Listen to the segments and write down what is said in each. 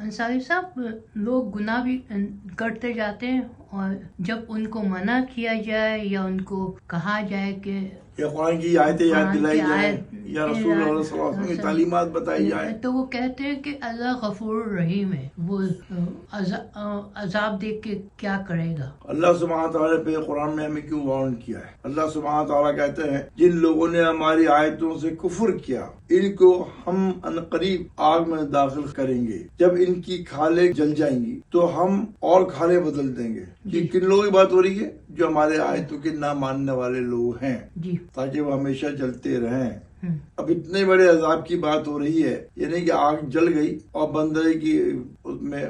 انصاری صاحب، لوگ گناہ بھی کرتے جاتے ہیں، اور جب ان کو منع کیا جائے یا ان کو کہا جائے کہ یا قرآن کی آیتیں یاد دلائی جائیں یا رسول اللہ صلی اللہ علیہ وسلم کی تعلیمات بتائی جائیں، تو وہ کہتے ہیں کہ اللہ غفور الرحیم ہے، وہ عذاب دیکھ کے کیا کرے گا۔ اللہ سبحانہ تعالیٰ پہ قرآن میں ہمیں کیوں وارن کیا ہے؟ اللہ سبحانہ تعالیٰ کہتے ہیں جن لوگوں نے ہماری آیتوں سے کفر کیا ان کو ہم عنقریب آگ میں داخل کریں گے، جب ان کی کھالیں جل جائیں گی تو ہم اور کھالیں بدل دیں گے۔ یہ کن لوگوں کی بات ہو رہی ہے؟ جو ہمارے آیتوں کے نہ ماننے والے لوگ ہیں، تاکہ وہ ہمیشہ جلتے رہیں۔ اب اتنے بڑے عذاب کی بات ہو رہی ہے، یعنی کہ آگ جل گئی اور بندے کی اس میں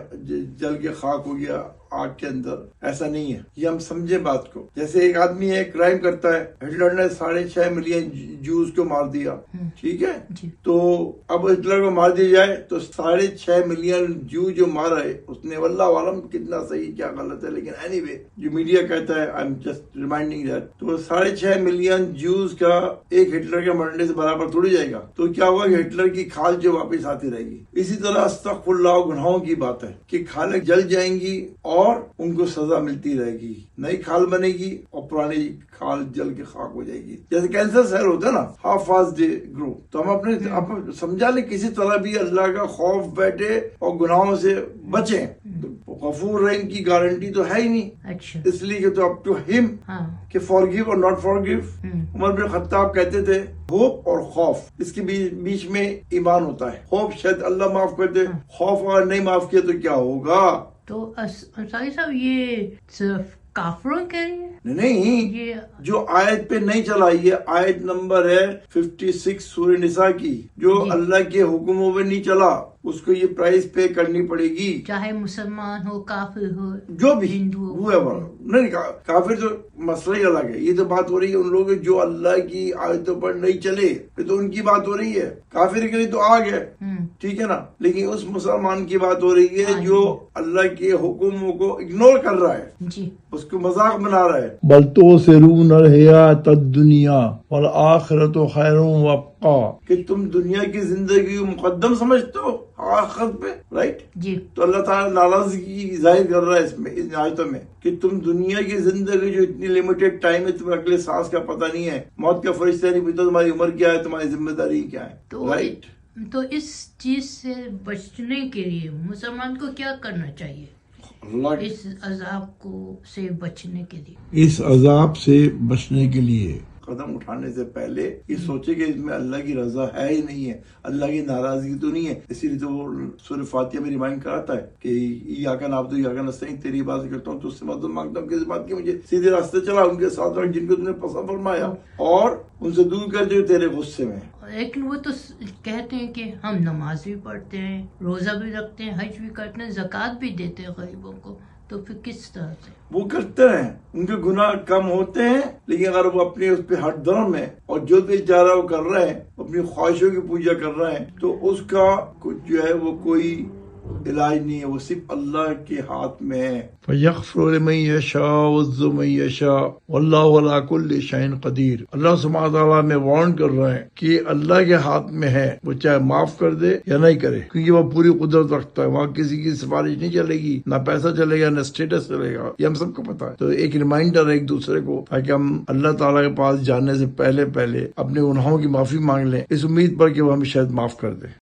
جل کے خاک ہو گیا آگ کے اندر، ایسا نہیں ہے۔ یہ ہم سمجھے بات کو، جیسے ایک آدمی ہے کرائم کرتا ہے، ہٹلر نے 6.5 ملین جوز کو مار دیا، ٹھیک ہے، تو اب ہٹلر کو مار دیا جائے تو 6.5 ملین جو مارا ہے اس نے، واللہ عالم کتنا صحیح کیا غلط ہے، لیکن اینی وے جو میڈیا کہتا ہے، I am just reminding that, تو 6.5 ملین جوز کا ایک ہٹلر کے مرنے سے برابر تھوڑی جائے گا، تو کیا ہوا کہ ہٹلر کی کھال جو واپس آتی رہے گی۔ اسی طرح استغفر اللہ گناہوں کی بات ہے کہ کھالیں جل جائیں گی اور ان کو سزا ملتی رہے گی، نئی کھال بنے گی اور پرانی کھال جل کے خاک ہو جائے گی۔ جیسے کینسر سیل ہوتا ہے نا، ہاف فاسٹ ڈے گرو، تو ہم اپنے سمجھا لیں کسی طرح بھی اللہ کا خوف بیٹھے اور گناہوں سے بچیں۔ غفور رحیم کی گارنٹی تو ہے ہی نہیں، اس لیے کہ تو اپ ٹو ہم کہ فارگیو اور ناٹ فارگیو۔ عمر بن خطاب کہتے تھے ہوپ اور خوف، اس کے بیچ میں ایمان ہوتا ہے۔ ہوپ شاید اللہ معاف کر دے، خوف اگر نہیں معاف کیا تو کیا ہوگا؟ تو انصاری صاحب یہ صرف کافروں کے لیے نہیں، جو آیت پہ نہیں چلا، یہ آیت نمبر ہے 56 سورہ نساء کی، جو اللہ کے حکموں پہ نہیں چلا اس کو یہ پرائز پے کرنی پڑے گی، چاہے مسلمان ہو، کافر ہو، جو بھی ہندو ہو۔ نہیں، کافر تو مسئلہ ہی الگ ہے، یہ تو بات ہو رہی ہے ان لوگوں جو اللہ کی آیتوں پر نہیں چلے، یہ تو ان کی بات ہو رہی ہے۔ کافر کے لیے تو آگ ہے، ٹھیک ہے نا، لیکن اس مسلمان کی بات ہو رہی ہے جو اللہ کے حکموں کو اگنور کر رہا ہے، اس کو مذاق بنا رہا ہے۔ بل تؤثرون الحیاۃ الدنیا والآخرۃ خیر وابقیٰ، کہ تم دنیا کی زندگی کو مقدم سمجھتے ہو آخرت پہ، رائٹ؟ تو اللہ تعالیٰ ناراضگی ظاہر کر رہا ہے اس میں، ان آیتوں میں، کہ تم دنیا کی زندگی جو اتنی لمیٹڈ ٹائم ہے، تمہیں اگلے سانس کا پتہ نہیں ہے، موت کا فرشتہ نہیں پوچھتا تمہاری عمر کیا ہے، تمہاری ذمہ داری کیا ہے، رائٹ؟ تو اس چیز سے بچنے کے لیے مسلمان کو کیا کرنا چاہیے؟ اس عذاب کو سے بچنے کے لیے، اس عذاب سے بچنے کے لیے قدم اٹھانے سے پہلے یہ سوچے کہ اس میں اللہ کی رضا ہے ہی نہیں ہے، اللہ کی ناراضگی تو نہیں ہے۔ اسی لیے تو وہ سورہ فاتحہ میں ریمائنڈ کراتا ہے کہ ایاک نعبد و ایاک نستعین، تیری عبادت کرتا ہوں، تجھ سے مدد مانگتا ہوں، کس بات کی؟ مجھے سیدھے راستے چلا، ان کے ساتھ رکھ جن کو تم نے پسند فرمایا، اور ان سے دور کر جو تیرے غصے میں۔ لیکن وہ تو کہتے ہیں کہ ہم نماز بھی پڑھتے ہیں، روزہ بھی رکھتے ہیں، حج بھی کرتے ہیں، زکوٰۃ بھی دیتے ہیں غریبوں کو، تو پھر کس طرح سے؟ وہ کرتے ہیں، ان کے گناہ کم ہوتے ہیں، لیکن اگر وہ اپنے اس پہ ہٹ درم ہے اور جو دل چاہ رہا ہے وہ کر رہے ہیں، اپنی خواہشوں کی پوجا کر رہے ہیں، تو اس کا جو ہے وہ کوئی علاج نہیں ہے، وہ صرف اللہ کے ہاتھ میں ہے۔ فَيَغْفِرُ لِمَن يَشَاءُ وَيُعَذِّبُ مَن يَشَاءُ وَاللَّهُ عَلَى كُلِّ شَيْءٍ قَدِيرٌ۔ اللہ سبحانہ تعالیٰ میں وارن کر رہے ہیں کہ اللہ کے ہاتھ میں ہے، وہ چاہے معاف کر دے یا نہیں کرے، کیونکہ وہ پوری قدرت رکھتا ہے، وہاں کسی کی سفارش نہیں چلے گی، نہ پیسہ چلے گا، نہ اسٹیٹس چلے گا، یہ ہم سب کو پتا ہے۔ تو ایک ریمائنڈر ہے ایک دوسرے کو، تاکہ ہم اللہ تعالیٰ کے پاس جانے سے پہلے اپنے گناہوں کی معافی مانگ لیں، اس امید پر کہ وہ ہمیں شاید معاف کر دے۔